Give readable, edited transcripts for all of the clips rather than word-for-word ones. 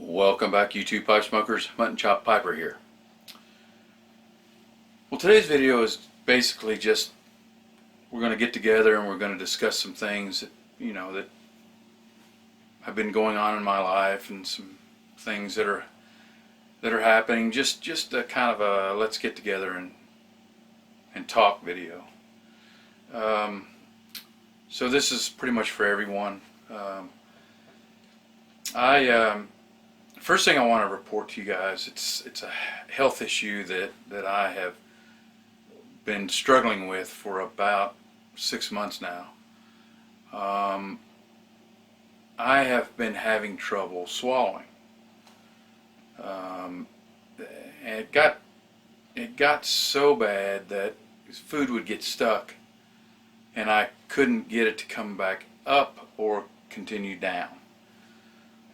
Welcome back, YouTube pipe smokers. Mutton Chop Piper here. Well, today's video is basically just we're going to get together and we're going to discuss some things that have been going on in my life and some things that are happening. Just a kind of a let's get together and talk video. So this is pretty much for everyone. First thing I want to report to you guys, it's a health issue that I have been struggling with for about 6 months now. I have been having trouble swallowing. And it got so bad that food would get stuck and I couldn't get it to come back up or continue down.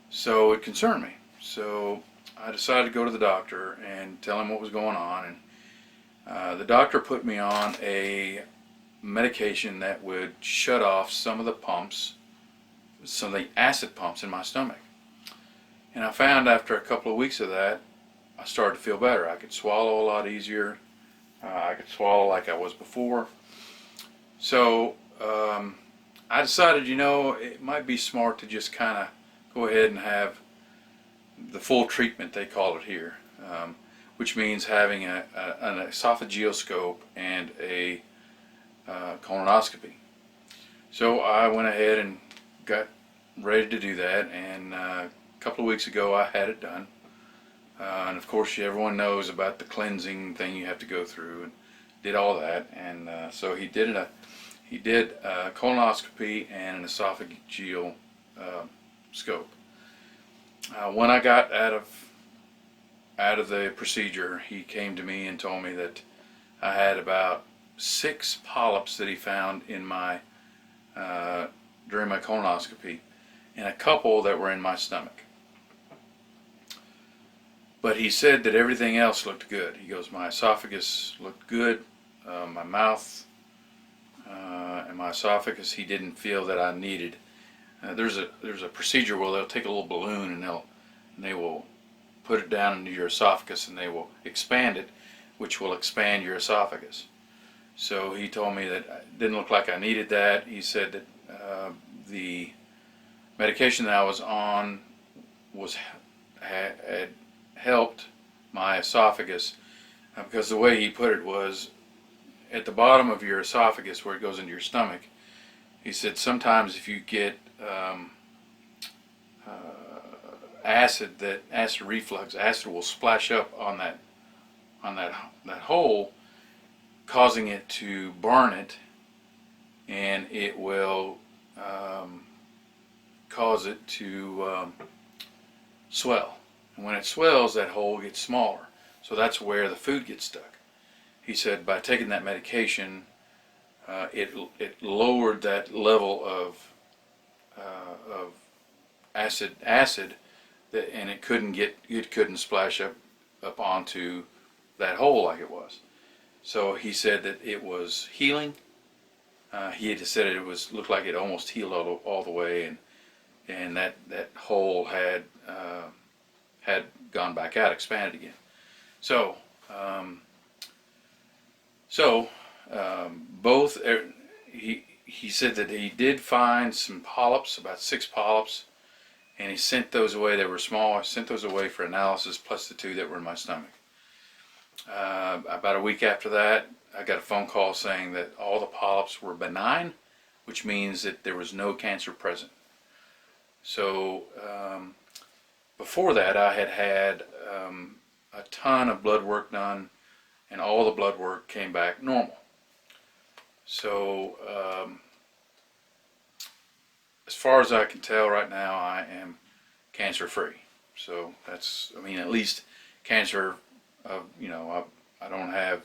So it concerned me. So I decided to go to the doctor and tell him what was going on, and the doctor put me on a medication that would shut off some of the pumps, some of the acid pumps in my stomach. And I found after a couple of weeks of that, I started to feel better. I could swallow a lot easier. I could swallow like I was before. So I decided, it might be smart to just kind of go ahead and have the full treatment, they call it here, which means having an esophageal scope and a colonoscopy. So I went ahead and got ready to do that, and a couple of weeks ago I had it done. And of course everyone knows about the cleansing thing you have to go through, and did all that. And so he did a colonoscopy and an esophageal scope. When I got out of the procedure, he came to me and told me that I had about 6 polyps that he found in my during my colonoscopy, and a couple that were in my stomach. But he said that everything else looked good. He goes, my esophagus looked good, my mouth and my esophagus, he didn't feel that I needed. There's a procedure where they'll take a little balloon and they will put it down into your esophagus and they will expand it, which will expand your esophagus. So he told me that it didn't look like I needed that. He said that the medication that I was on had helped my esophagus, because the way he put it was at the bottom of your esophagus where it goes into your stomach. He said sometimes if you get acid reflux, acid will splash up on that hole, causing it to burn it, and it will cause it to swell. And when it swells, that hole gets smaller. So that's where the food gets stuck. He said by taking that medication, it lowered that level of acid, and it couldn't splash up onto that hole like it was. So he said that it was healing. He had said it looked like it almost healed all the way, and that hole had gone back out, expanded again. So both he said that he did find some polyps, about 6 polyps, and he sent those away. They were small. I sent those away for analysis, plus the 2 that were in my stomach. About a week after that, I got a phone call saying that all the polyps were benign, which means that there was no cancer present. So before that, I had a ton of blood work done, and all the blood work came back normal. So as far as I can tell right now, I am cancer free. So that's, at least cancer of, I don't have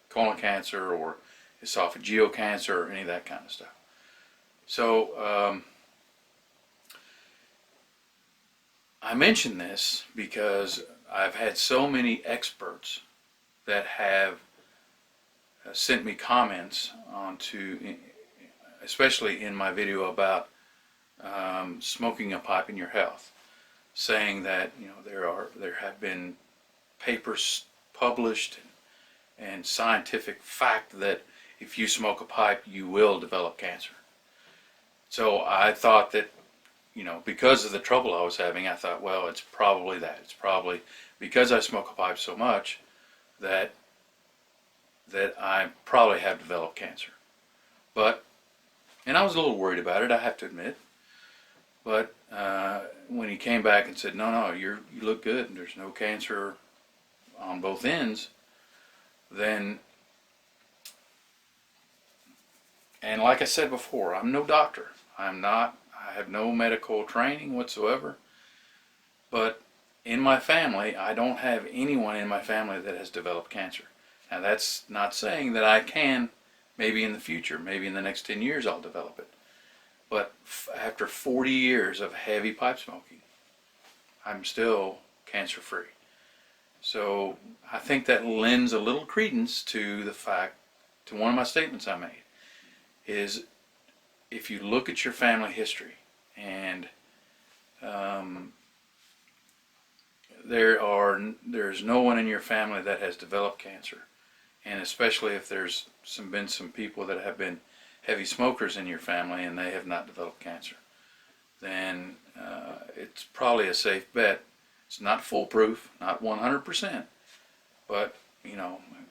colon cancer or esophageal cancer or any of that kind of stuff. So I mention this because I've had so many experts that have sent me comments especially in my video about smoking a pipe in your health. saying that there have been papers published and scientific fact that if you smoke a pipe you will develop cancer. So I thought that, because of the trouble I was having, I thought, well, it's probably that. It's probably because I smoke a pipe so much that I probably have developed cancer. And I was a little worried about it, I have to admit. But when he came back and said, no, you look good and there's no cancer on both ends, then, and like I said before, I'm no doctor. I have no medical training whatsoever. But in my family, I don't have anyone in my family that has developed cancer. Now that's not saying that I can, maybe in the future, maybe in the next 10 years I'll develop it. But after 40 years of heavy pipe smoking, I'm still cancer free. So I think that lends a little credence to the fact, to one of my statements I made, is if you look at your family history and there's no one in your family that has developed cancer, and especially if there's been some people that have been heavy smokers in your family and they have not developed cancer, then it's probably a safe bet. It's not foolproof, not 100%, but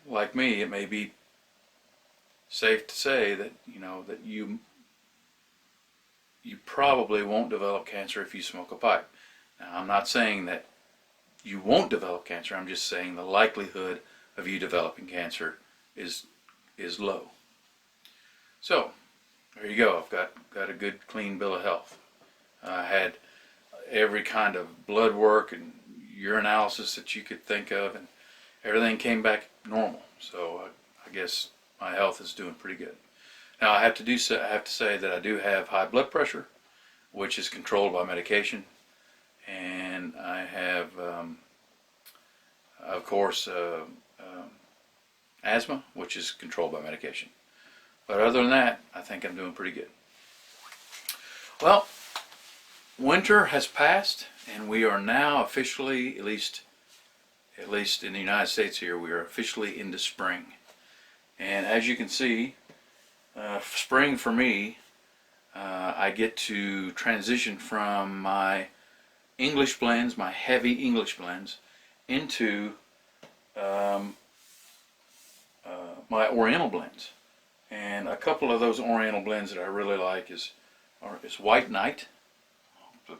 like me, it may be safe to say that that you probably won't develop cancer if you smoke a pipe. Now, I'm not saying that you won't develop cancer. I'm just saying the likelihood of you developing cancer is low. So there you go. I've got a good clean bill of health. I had every kind of blood work and urinalysis that you could think of, and everything came back normal. So I guess my health is doing pretty good. Now I have to say that I do have high blood pressure, which is controlled by medication, and I have, of course, asthma, which is controlled by medication. But other than that, I think I'm doing pretty good. Well, winter has passed, and we are now officially, at least in the United States here, we are officially into spring. And as you can see, spring for me, I get to transition from my English blends, my heavy English blends, into my Oriental blends. And a couple of those Oriental blends that I really like is White Knight. I don't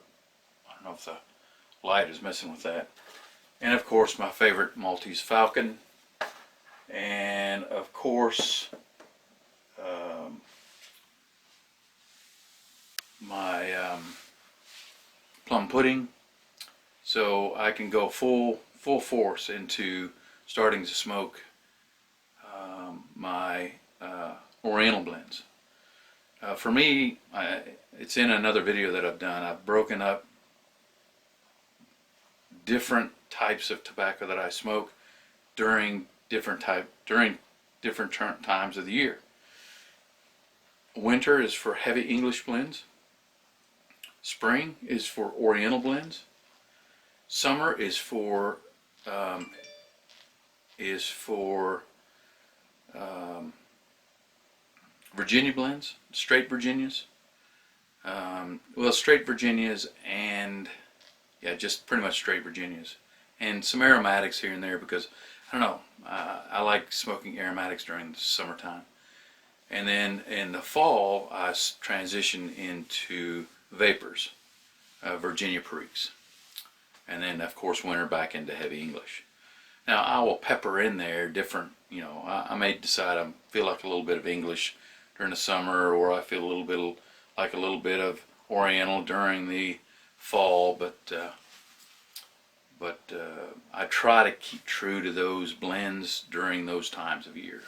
know if the light is messing with that. And of course my favorite Maltese Falcon. And of course my Plum Pudding. So I can go full force into starting to smoke my Oriental blends. For me, it's in another video that I've done. I've broken up different types of tobacco that I smoke during different times of the year. Winter is for heavy English blends. Spring is for Oriental blends. Summer is for Virginia blends, straight Virginias. Well, straight Virginias and just pretty much straight Virginias, and some aromatics here and there because I don't know. I like smoking aromatics during the summertime, and then in the fall I transition into vapors, Virginia Periques, and then of course winter back into heavy English. Now I will pepper in there different. I may decide I feel like a little bit of English during the summer, or I feel a little bit of Oriental during the fall, but I try to keep true to those blends during those times of year.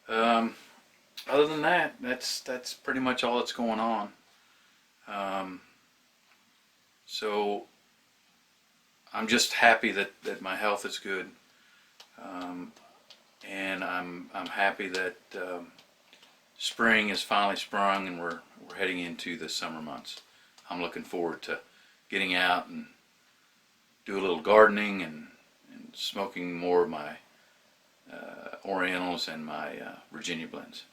Other than that, that's pretty much all that's going on. So I'm just happy that my health is good, and I'm happy that spring is finally sprung and we're heading into the summer months. I'm looking forward to getting out and do a little gardening and smoking more of my Orientals and my Virginia blends.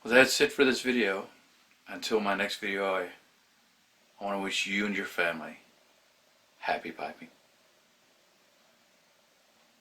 Well, that's it for this video. Until my next video, I want to wish you and your family happy piping.